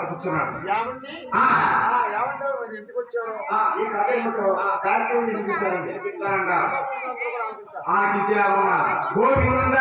కూర్చున్నాడు. ఎందుకు వచ్చారు? ఈ కథ ఏమిటో కార్యక్రమం వినిపిస్తారంట. గోవింద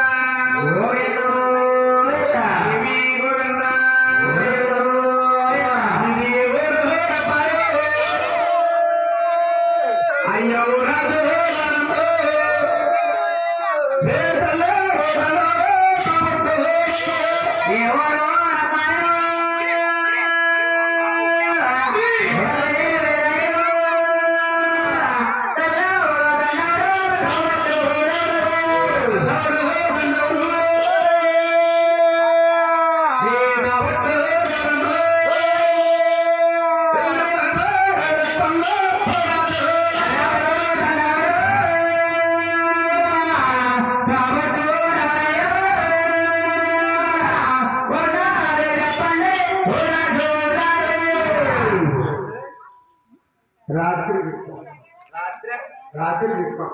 రాత్రి విప్పం,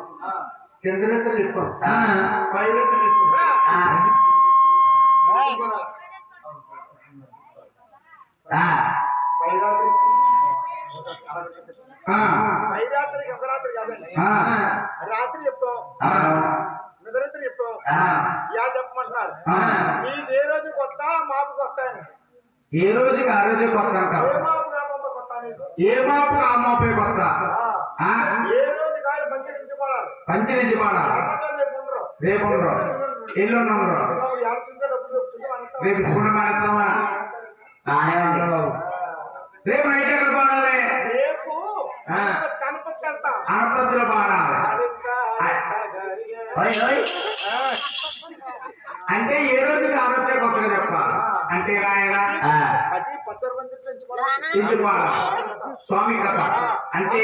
కిందనెత్తలు విప్పం, పైనెత్తలు విప్పం. పైరాత్రి గతరాత్రి కాదండి, రాత్రి చెప్తాం, నిద్రరాత్రి చెప్తాం. ఇలా చెప్పమంటున్నారు. మీకు ఏ రోజు కొత్త మాపు కొత్త అని. ఏ రోజుకి ఆ రోజు కొత్త అంటారు. ఏ మాపు ఆ మాపే కొత్త. ఏ రోజు కాదు పంచరించబడాలి. రేపు ఉండరు, ఎల్లుండి ఉండరు. రేపు చూడ మానేస్తామా? రేపు నైట్ ఎక్కడ పాడాలి? రేపు అనపత్తిలో పాడాలి. అంటే ఏ రోజుకి ఆ రోజే కొత్తగా చెప్పాలి. అంటే ఆయన స్వామి కథ అంటే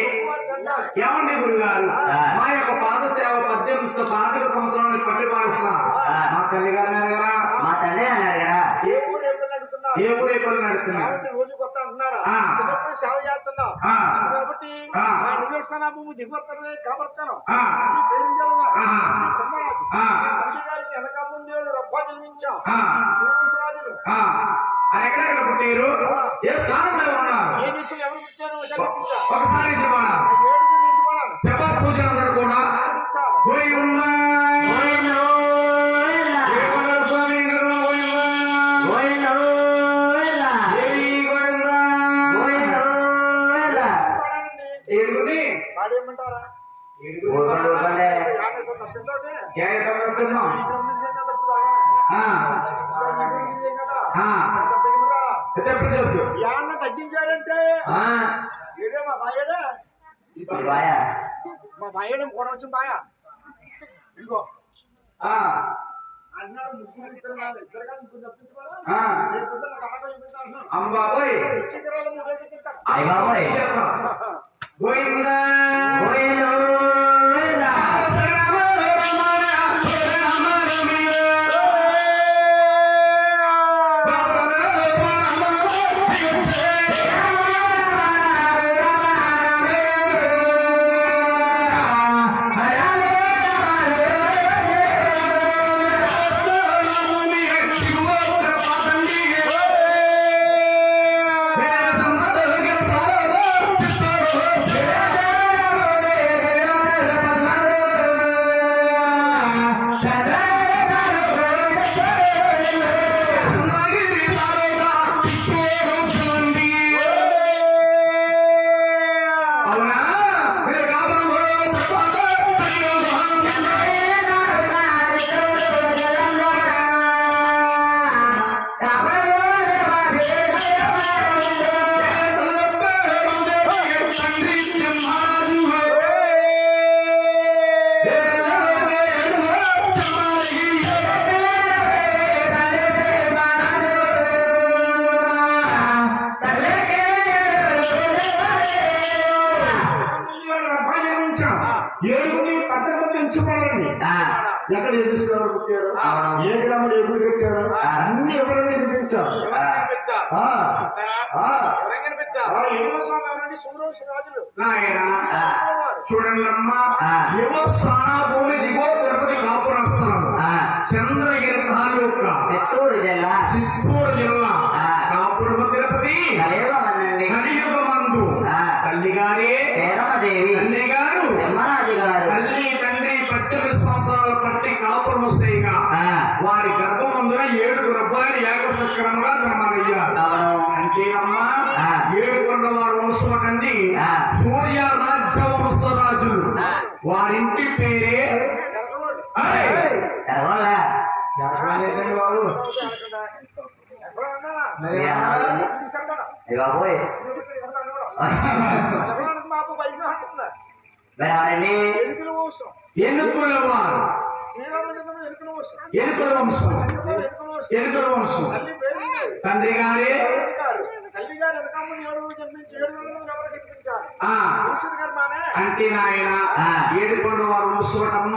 ఏమండి గురుగారు, మా యొక్క పాదసేవ 18 పాతిక సంవత్సరాలు పట్టి పాలిస్తున్నారు. మా తల్లి గారు అన్నారు కదా, మా తల్లి అన్నారు కదా, ఏ ఊరు ఎప్పుడు నడుస్తున్నారు, రోజు కొత్త అంటున్నారా, చిన్నప్పుడు సేవ చేస్తున్నావు కాబట్టి నువ్వేస్తాను దిగుతాను కాబడతాను. వెనక ముందు రబ్బా జన్మించాం. ఎక్కడ పుట్టారు, ఏ స్థానంలో ఉన్నారు, ఏ దిశలో ఎవరు పుట్టారు ఒకసారి శవ పూజ అందరూ కూడా పాడేయమంటారా? యాన్న తగ్గించారంటే ఏడే మా బాయడే, మా బాయడం కూడా వచ్చిన బాయ ఇదిగో అన్నాడు. ముస్లిం ఇద్దరు కాదు, ఇద్దరు కాదు, ఇప్పుడు తప్పించుకోరా. అమ్మ బాబోయ్ చికెరాలు 3 తింటారు. గోవిందా ఎక్కడ ఎదురు పుట్టారు, ఏ గ్రామంలో ఎప్పుడు పెట్టారు, అన్ని ఎవరైనా వినిపించారు. నాయన చూడండి అమ్మా యువ స్నానభూమి దిగో తిరుపతి కాపురస్థానం చంద్రగిరి తాలూకా చిత్తూరు జిల్లా కాపురమ తిరుపతి కలియుగమందు తల్లిగారే తల్లి గారు తల్లి తండ్రి 18 సంవత్సరాల పట్టి కాపురం వస్తాయిగా వారి గర్భమందున 7 అబ్బాయిలు ఏకచక్రంగా జన్మయ్యారు. అంతేనమ్మా 7 వారి వంశం కండి సూర్య రాజ్య వంశరాజులు వారింటి పేరే ఎన్నుకుల వారు ఎన్నుకుల వంశం తండ్రి గారే అంటే నాయన 7 వారు వంశమటమ్మ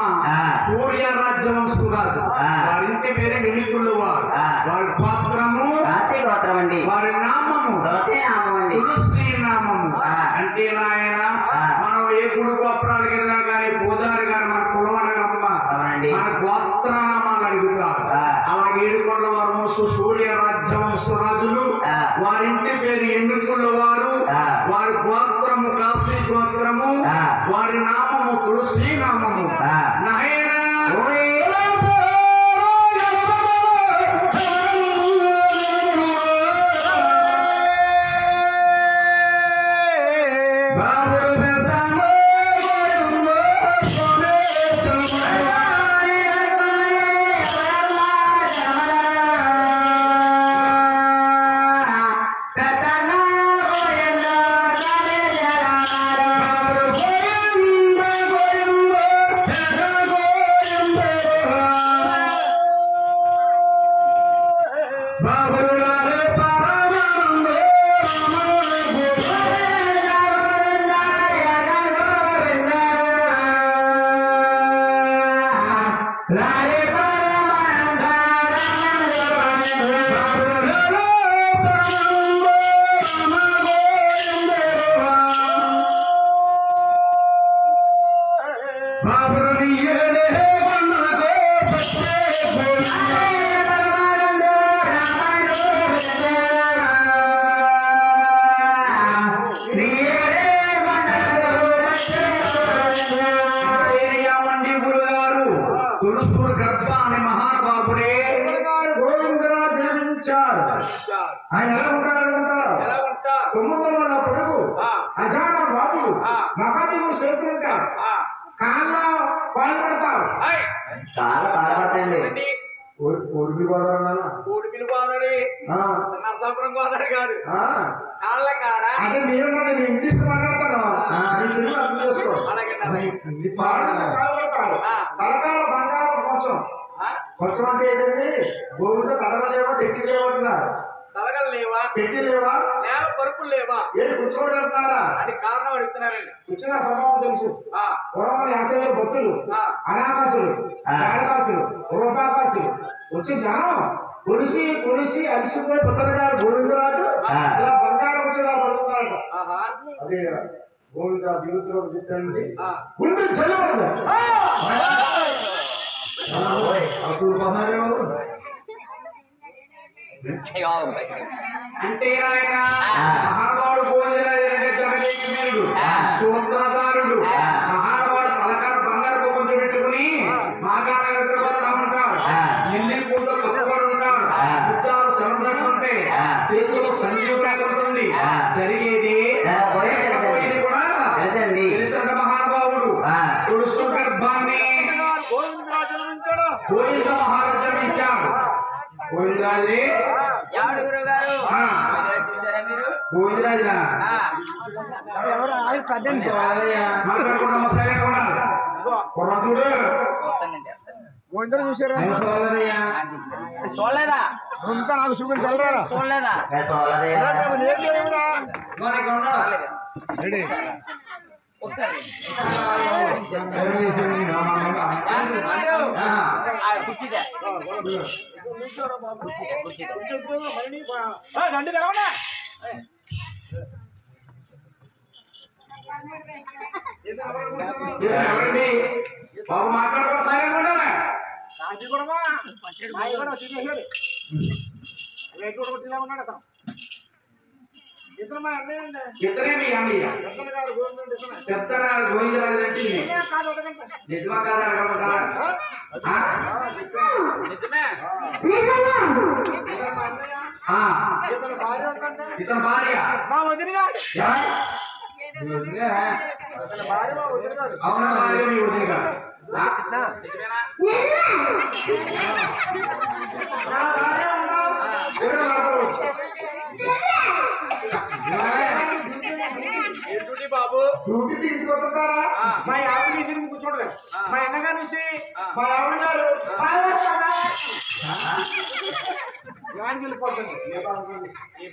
సూర్య రాజ్య వంశం కాదు వారింటి పేరు వెలుగుల వారు వారి పాత్రము వారి నామము తులసి నామము. అంటే నాయన మనం ఏ గుడి గోపురాలకు వెళ్ళినా కానీ పూజారి గారు మన కులమనగమ్మ మన గోత్రనామాలు అడుగుతారు. అలాగే 7 వారు వంశం సూర్య రాజ్య వంశరాజులు వారింటి పేరు ఎన్నుకుల వారు వారి గోత్రము కాశీ గోత్రము వారి నామము తులసి నామము. నాయన తులసూరు గర్భ అనే మహానుభావుడే గోవిందరాజు జన్మించారు. ఆయన ఎలా ఉంటారు? 9 పొడుగు అజాన బాబుడు మగదిగు చేస్తుంటారు కాళ్ళ పాల్పడతారు. కోడిపిల్లి గోదావరి నరసాపురం గోదావరి కాదు కాళ్ళ కాడ. అదే మీరు నేను ఇంగ్లీష్ మాట్లాడతాను తలకాల బంగారం కొంచెం అంటే ఏంటండి భూమిలో తడవలేవా టెక్కి లేవంటున్నారు. తలగలు లేవా పెట్టి లేవా నేల పరుపులు లేవా ఏంటి కూర్చోబడి అంటున్నారా అని కారణం అడుగుతున్నారండి. కూర్చున్న స్వభావం తెలుసు. పూర్వం 50,000 భక్తులు అనాకాసులు కాళకాసులు రూపాకాసులు వచ్చి జనం కొలిసి అలసిపోయి పుత్తన గారు గోవిందరాజు ఇలా బంగారం వచ్చి ఇలా పడుతున్నారట. అదే గోవింద జీవితంలో చెప్తానండి గుండె చల్లబడదు అంటే ఆయన మహానుభావుడు భోజనాలు సూత్రధారుడు మహానుభావుడు తలకార బంగారు కొంచెం పెట్టుకుని మాకాడ నిద్రపోతామంటాడు. ఎల్లి పూట కప్పుబడి ఉంటాడు. ఉచ్చారు సముద్రం ఉంటే చేతిలో సంజీవుడు ఉంటుంది. జరిగేది కూడా తెలుసంట మహానుభావుడు తులసు గర్భాన్ని గోవింద మహారాజు జన్మించాడు. గోవిందరాజే గోవిందరాజు గోవిందరాజు చూసారా? చూడలేదా? ఇంకా నాకు చూపించలేదా? చూడలేదా? ఎవరండి బాబు మాట్లాడుకోవడం కూడా ఇతనే మీ అన్నయ్య చెప్తారా గోవిందరాజు రెడ్డి నిజమా కాదా అడగమంటారా నిజమే ఇతని భార్య అవునా భార్య మీ వదిన బాబు మా ఆవిడ తిరిగి కూర్చోండి మా అన్నగారు చూసి మా ఆవిడ గారు గాడికి వెళ్ళిపోతుంది ఈ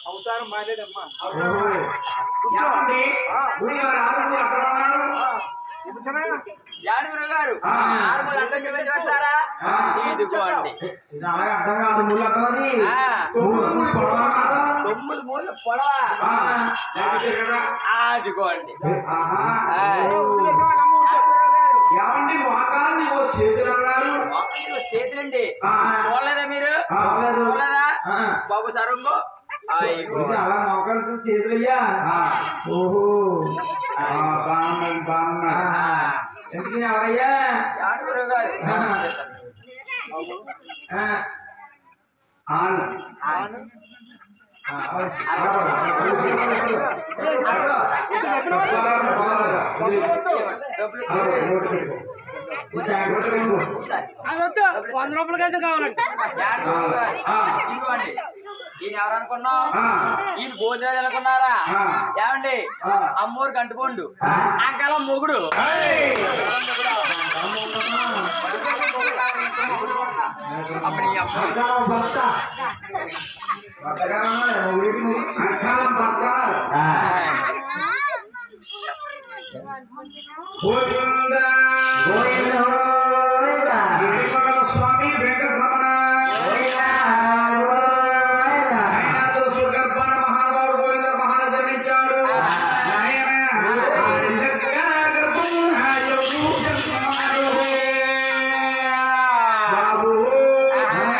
అవతారం బాలేదమ్మా గారు ఇదిగోండి 9 మూల పొడవ ఆడుకోండి ఏమండి మోకాలు చేతులు అన్నారు చేతులండి చూడలేదా మీరు చూడలేదా బాబు సరంగు అలా మోకాలు చేతులయ్యా ఓహో బాగున్నాడు బాగున్నాడు ఎందుకు ఎవరయ్యా గారు అదొద్దు 100 రూపాయలకి అయితే కావాలండి ఇదిగోండి ఈయన ఎవరనుకున్నాం ఈయన భోజనాలు అనుకున్నారా ఏమండి అమ్మూరు కంటిపోండు అంకాలం మొగుడు అప్పుడు ఈ స్వామి వెంకటరమణ మహానుభావుడు గోవింద మహారాజు జన్మించాడు బాబు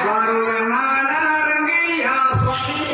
వారు నారాయణ స్వామి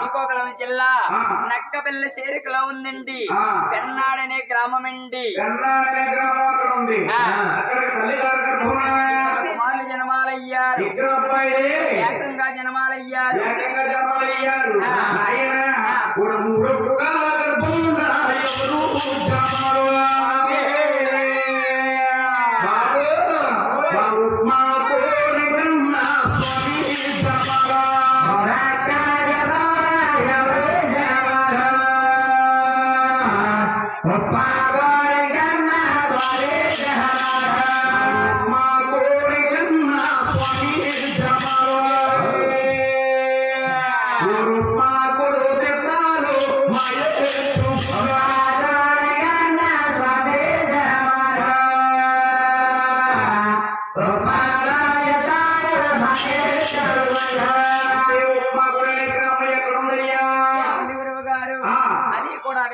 శ్రీకాకుళం జిల్లా నక్కపల్లి చేరికలో ఉందండి పెన్నాడనే గ్రామం అండి కుమారులు జనమాలయ్యారు ఏకంగా జనమాలయ్యారు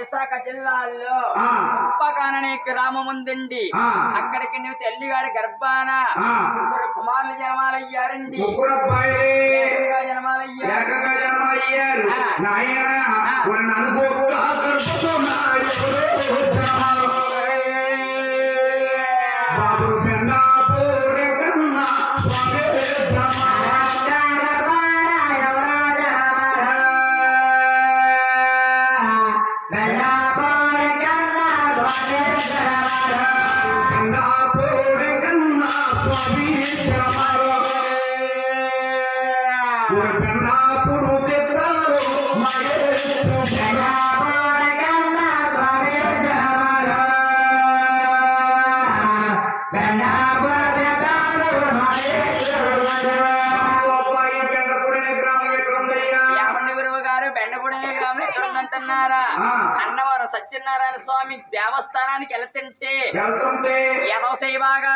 విశాఖ జిల్లాలో ఉప్పకాననే గ్రామం ఉందండి. అక్కడికి నువ్వు తల్లిగారి గర్భాన ముగ్గురు కుమారులు జన్మాలయ్యారండి. జన్మాలయ్యారు బాబు పెన్నాపూరే కన్నా అన్నవరం సత్యనారాయణ స్వామి దేవస్థానానికి వెళ్తుంటే ఎదవసై బాగా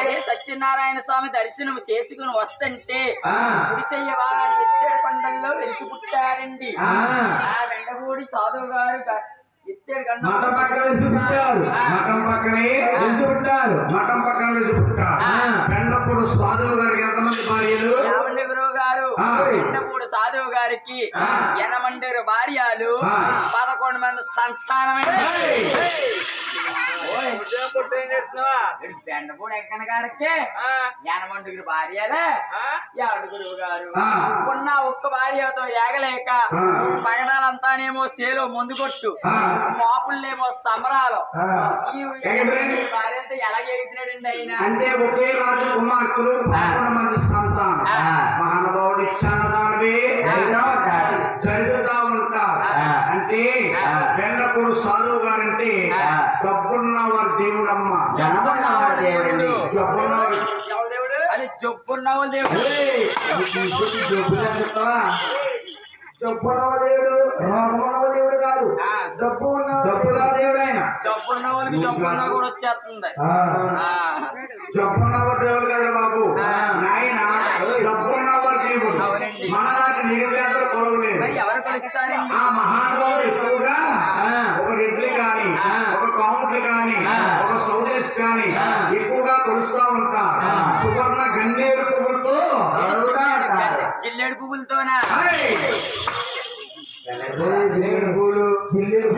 అదే సత్యనారాయణ స్వామి దర్శనం చేసుకుని వస్తుంటే గుడిసెయ్య బాగా ఎత్తేడు కొండల్లో వెలిసి పుట్టారండి. ఆ వెండగూడి సాధువు గారు మఠం పక్కన పెండపూడు సాధువు గారికి ఎంతమంది భార్యలు? యావండి గురువు గారు పెండపూడు సాధువు గారికి 8 భార్యలు 11 మంది సంతానమైన పెండపూడు ఎక్కన గారికి 8 భార్యలే. యావండి గురువు గారు ఉన్న ఒక్క భార్యతో ఏగలేక పగడాలంతానేమో సేలో ముందు కొట్టు మాపుల్లేమో సంబరాలు. భార్య అంతా ఎలా గెలిచినాడండి ఆయన అంటే ఒకే రాజు కుమార్తెలు 11 మంది సంతానం. మహానుభావుడు ఇచ్చానదానివి జరుగుతా ఉంటారు. అంటే పెండపూడు సాధువు గారంటే డబ్బున్నవారు దేవుడమ్మ. అది జబ్బున్నవాళ్ళు దేవుడు. జబ్బున్నదేవుడు దేవుడు కాదు, జబ్బు దేవుడు. ఆయన జబ్బున్న వాళ్ళకి జబ్బున్న కూడా వచ్చేస్తుంది. జబ్బున్నవారు దేవుడు కదా బాబు. నాయన జబ్బున్నవారు దేవుడు. మనలాంటి నిరుపేదలు కొలవలేదు. ఎవరు కలుస్తారండి? ఆ మహానుభావుడు ఎక్కువగా ఒక రెడ్లు కాని, ఒక కౌంట్లు కాని, ఒక సౌదరీస్ కాని ఎక్కువగా కొలుస్తా ఉంటారు. సువర్ణ గన్నేరు పువ్వులతో జిల్లేడు పువ్వులతోనా? జిల్లేరు పూలు గన్నేరు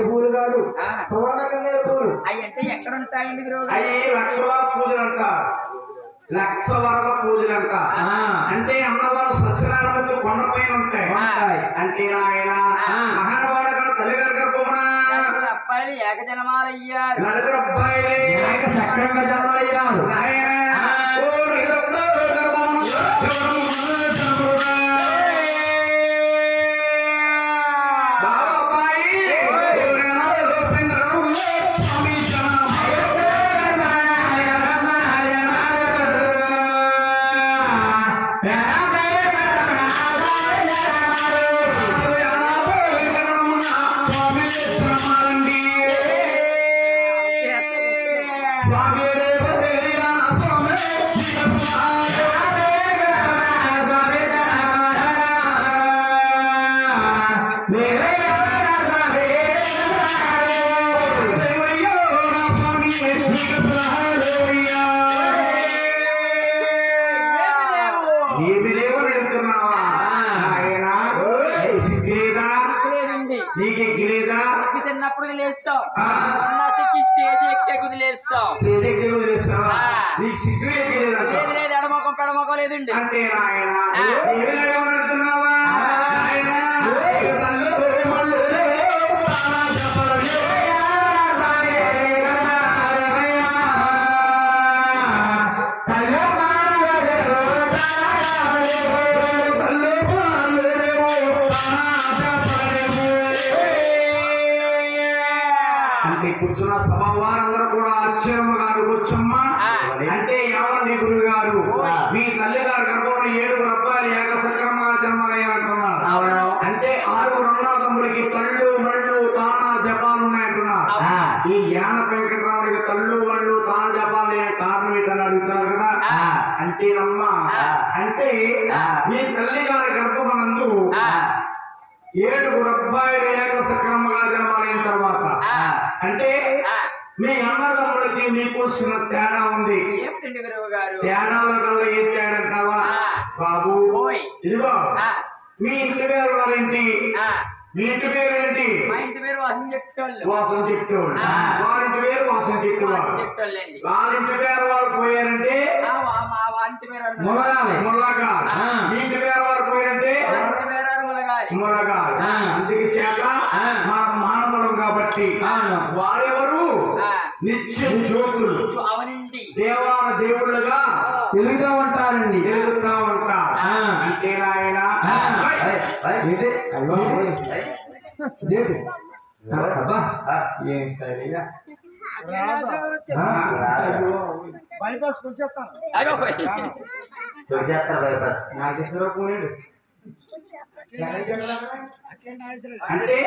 పూలు కాదు, సువర్ణ గన్నేరు పూలు. అవి అంటే ఎక్కడ ఉంటాయండి? అవి లక్షవార పూజలు అంటారు. లక్షవరవ పూజలు అంటారు. అంటే అన్నవారు సత్యనారాయణ కొండపైన ఉంటాయి. అంటే ఆయన మహానుభావుడు అక్కడ తల్లిగారి గర్భమున అబ్బాయిలు ఏకజనమాలయ్యారు. 4 అబ్బాయిలే సక్రంగా జన్మలయ్యారు. చిన్నప్పుడు లేస్తాం, స్టేజ్ ఎక్కే కుదిలేస్తాం. లేదు ఎడమొఖం పెడమొఖం లేదండి. అంటే కూర్చున్న సభ వారందరూ కూడా ఆశ్చర్యము గారు కూర్చోమ్మా. అంటే ఏమండి గురువు గారు, మీ తల్లిగారు గర్భంలో 7 అబ్బాయిలు ఏకసక్రమంగా జన్మలయ్యారంటున్నారు. అంటే 6 అన్నదమ్ములకి కళ్ళు మళ్ళు తానా జపాలు ఉన్నాయంటున్నారు. ఈ జ్ఞాన వెంకటరావు అంటేనమ్మా అంటే మీ తల్లి గారి గర్భమనందు 7 అబ్బాయిలు ఏకసక్రమంగా జన్మాలైన తర్వాత అంటే మీ అన్నదమ్ములకి మీకు చిన్న తేడా ఉంది. ఏమిటండి గురువు గారు? తేడాల కల్లా ఏ తేడా అంటావా బాబు? ఇదిగో మీ ఇంటి పేరు వారేంటి? మీ ఇంటి పేరు ఏంటి? మా ఇంటి పేరు వాసం చెట్టోళ్ళు. వాసం చెట్టోళ్ళు. వారింటి పేరు వాసం చెట్టువాళ్ళు. వాళ్ళింటి పేరు వాళ్ళు పోయారంటే ముల్లగా. మీ ఇంటి పేరు వారు పోయారంటే ములగాలి. అందుకే శాఖ మనం మానవులం కాబట్టి వారెవరు నిత్యం జ్యోతులు దేవాల దేవుళ్ళుగా తెలుగుతా ఉంటారండి. తిరుగుతా ఉంటారు. అంటే నాయన బైపాస్ కూర్చొస్తాను. బైపాస్ నాగేశ్వరరావు పోయాడు అంటే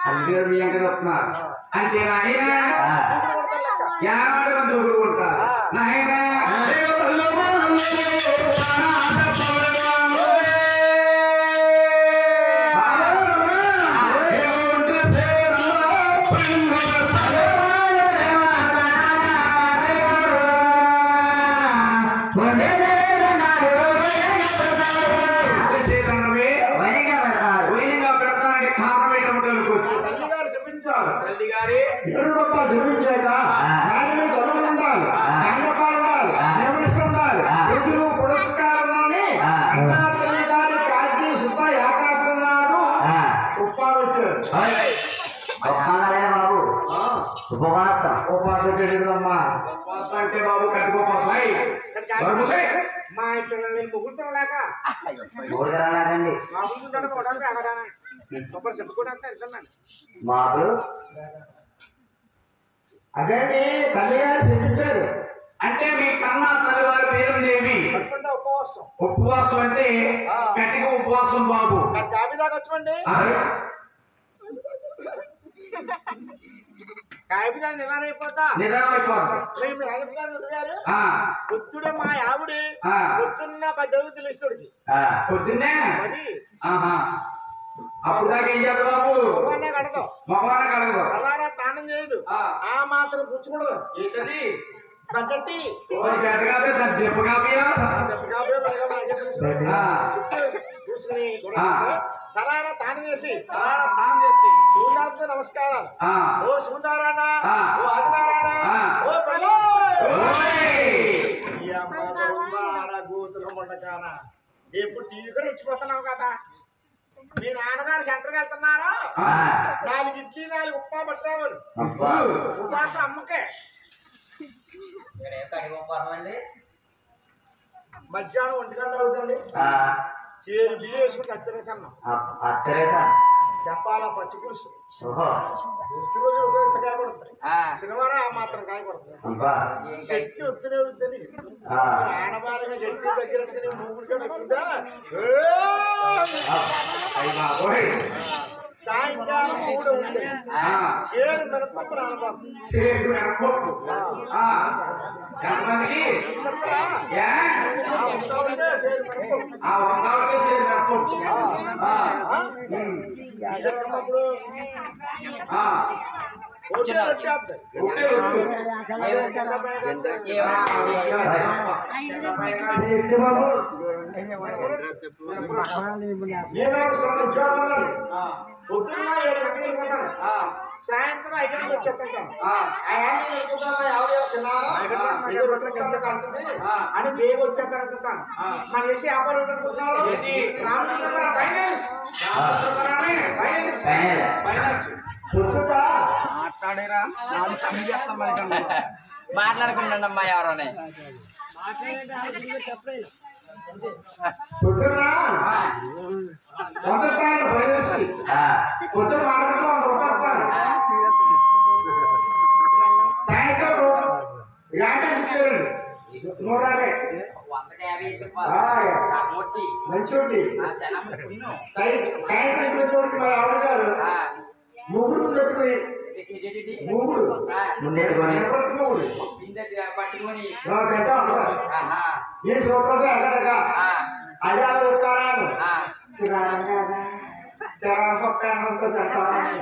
అల్లిగారు మీ అంటే వస్తున్నారు. అంటే నాయన యాభై దూరం ఉంటారు. నాయన ఉపవాసం అంటే బాబు కట్టుకోపోతాయి. మా ఇంట్లో ముగ్గురు లేక మాకు అదేంటి తల్లి గారు చెప్పించారు. అంటే మీ కన్నా తల్లి వారి పేరు ఏమి? ఉపవాసం. ఉపవాసం అంటే కటిక ఉపవాసం బాబు. జాబిదాకా వచ్చమండి. కాగితా నిదానైపోతా పొద్దుడే మా ఆవిడి పొద్దున్న 10 అడుగులు ఇస్తుడికి పొద్దున్నే అప్పుడు దాకా ఏం చేద్దాం బాబు? కడతాం. అలారా స్నానం చేయదు. ఆ మాత్రం పుచ్చుకూడదు. ఏంటది? పక్కటి చూసుకుని తరారా తానం చేసి సూర్యానికి నమస్కారం. ఓ సూర్యనారాయణ, ఓ ఆదినారాయణ, ఓ గోతుల మొండకాన ఎప్పుడు టీవీ కూడా ఇచ్చిపోతున్నావు కదా. మీ నాన్నగారు సెంటర్కి వెళ్తున్నారు. 4 ఇడ్లీ 4 ఉప్మా పట్టురావాలి. ఉపవాసం అమ్మకే. మధ్యాహ్నం 1 గంట అవుతుంది. చేరు బియ్యం వేసుకుని అత్తరేసన్నాం. చెప్పాలా పచ్చి పులుసు రోజు ఇంత కాయ పడుతుంది. శనివారం ఆ మాత్రం కాయ పడుతుంది. చెట్టు వద్దునే వద్దని ఆడవారిగా చెట్టు దగ్గర మూగుడుగా సాయంకాలం 3 ఉంది. చేరు మినపప్పు రానబాబు. పొద్దున్న 7 గంటలకు పోతాను. సాయంత్రం 5 గంటలకు వచ్చేస్తాను. అని బేగ వచ్చేస్తాను అనుకుంటాను. మన చేసి వ్యాపారం మాట్లాడుకుంటాను అమ్మా ఎవరోనే పొద్దున్న పొద్దున్న సాయంత్రం 150 మంచి సాయంత్రం ఆవిడ గారు మూగుడు పెట్టుకుని మూగుడు ముందెట్టుకొని మూగుడు పట్టుకొని తింటా ఉంటా ఈ సూత్రంతో ఎగరగా అజాల ఉత్తారాలు శరాల పక్కనంతో తింటారని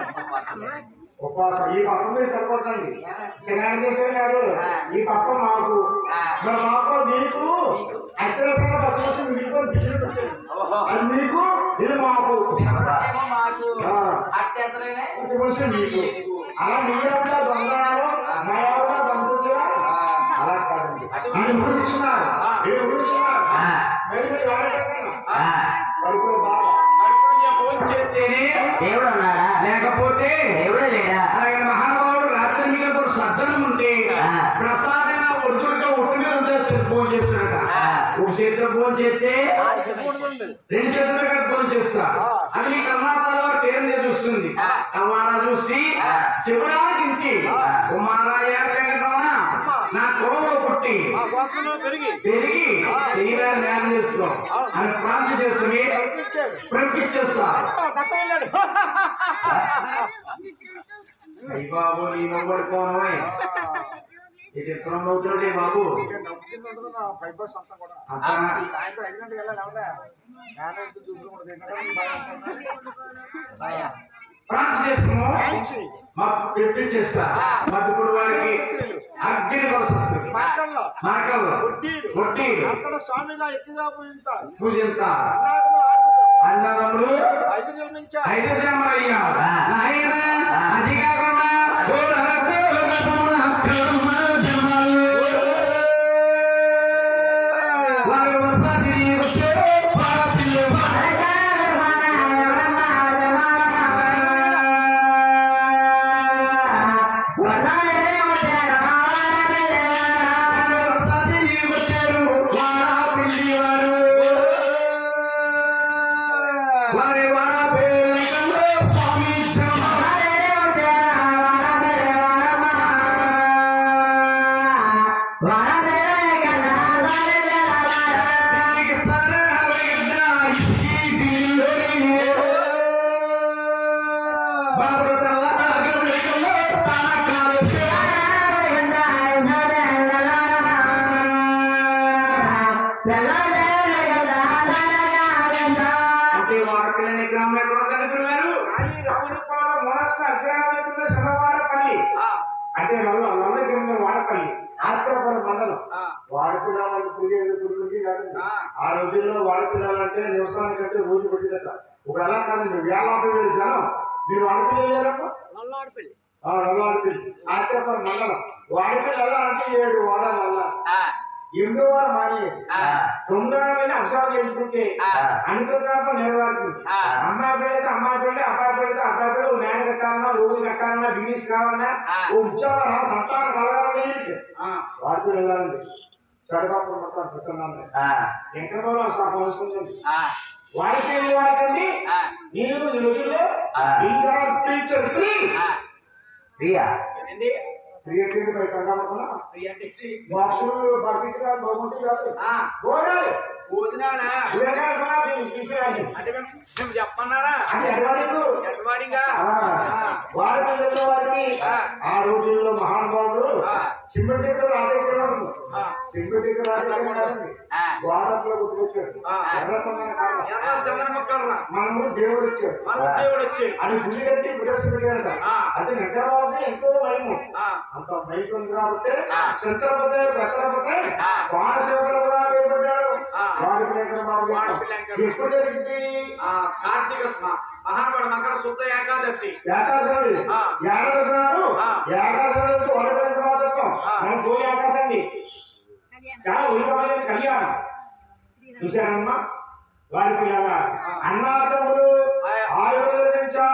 ఉపవాసం ఈ పక్క మీరు సరిపోతుంది శనాన్ని చేసే కాదు ఈ పక్క మాకు మరి మాకు మీకు అత్యవసరంగా బస్సు వచ్చి మిగిలిపోయి బిడ్డలు పెట్టారు అది మీకు ఇది మాకు మీకు అలా మీ ఆవిడ దొంగనాలు మా ఆవిడ దొంగ అలా కాదండి అది ఉడిస్తున్నారు మీరు ఉడిస్తున్నారు కడుపులో బాగా దేవుడు అన్నాడా లేకపోతే దేవుడే లేడా అలాగే మహానుభావుడు రాత్రి మీద సద్దనం ఉంటే ప్రసాదంగా ఒడ్డుగా ఒట్టు మీద ఉంటే భోజనం చేస్తాడట ఒక చేతిలో భోజనం చేస్తే 2 చేతులుగా భోజనం చేస్తా అది మీ కర్ణాటకలో పేరు చూస్తుంది కల్లారా చూసి శివరాజుకి కుమారాయ నా కోలో పుట్టి పెరిగి శరీరాన్ని న్యాయం చేసుకో అని ప్రాంతం చేసుకుని పంపించేస్తా అయ్యి బాబు నీ మొబడుకోను ఇది ఎక్కడ అవుతాడే బాబు ప్రాంతం చేసుకును మాకు తెప్పించేస్తా మధ్యప్పుడు వారికి అగ్ని మార్గంలో స్వామిగా ఎక్కువగా పూజింతా అన్నదమ్ముడు 5 జన్మలయ్యారు అది కాకుండా వారి వరుస తిరిగి వచ్చే అంటే వాడపల్లి ఆత్మపురం మండలం వాడపిల్లలు పురుగు కాదు ఆ రోజుల్లో వాడపిల్లాలంటే నివసానికంటే రోజు పట్టిదట ఇప్పుడు అలా కాదండి 50,000 జనం మీరు వాడపిల్లలు లేరమ్మా నల్లాడిపల్లి ఆత్మపురం మండలం వాడపిల్లి ఎలా అంటే 7 వారాలు అలా 8వ వారం మానేది 9వ అంశాలు చేసుకుంటే అనుకూలంగా నెరవేరుతుంది అమ్మాయి పెడితే అమ్మాయి పెళ్ళి అబ్బాయి పెడితే అబ్బాయి పెళ్ళి నేల కట్టాలన్నా ఊరు కట్టాలన్నా బిజినెస్ కావాలన్నా ఉద్యోగాలు సంతానం కలగాలని వాడికి వెళ్ళాలండి చడకాపురం మొత్తం ప్రసన్నాన్ని ఎక్కడ వస్తుంది వాడికి వెళ్ళే వారికండి నేను రోజుల్లో క్రియేటివిటీ పై కంగామనుకున్నా బాక్సులు బకెట్ కాదు బహుమతి కాదు పోయాలి చెప్పన్నారా వారికి ఆ రోజుల్లో మహానుభావుడు సింబటిక రాజకీయ సింబటిక రాజకీయ వాదట్లో గుర్తుకొచ్చాడు మనము దేవుడు వచ్చాడు అది గుడి కట్టి గుడేసుకుంటాడంట అది నిజామాబాద్ ఎంతో భయము అంత భయం ఉంది కాబట్టి ఛత్రపతి భద్రపతి బాణశేఖర కూడా వేయబడ్డాడు ఎప్పుడు జరిగింది కార్తీక మహానుభావుడు మకర శుద్ధ ఏకాదశి ఏకాదశి వడపడిన మనం పోయి ఆకాశండి చాలా ఉల్లిపాయల కళ్యాణం చూశారమ్మా వారి పిల్లల అన్నార్థములు ఆయుర్వేదించా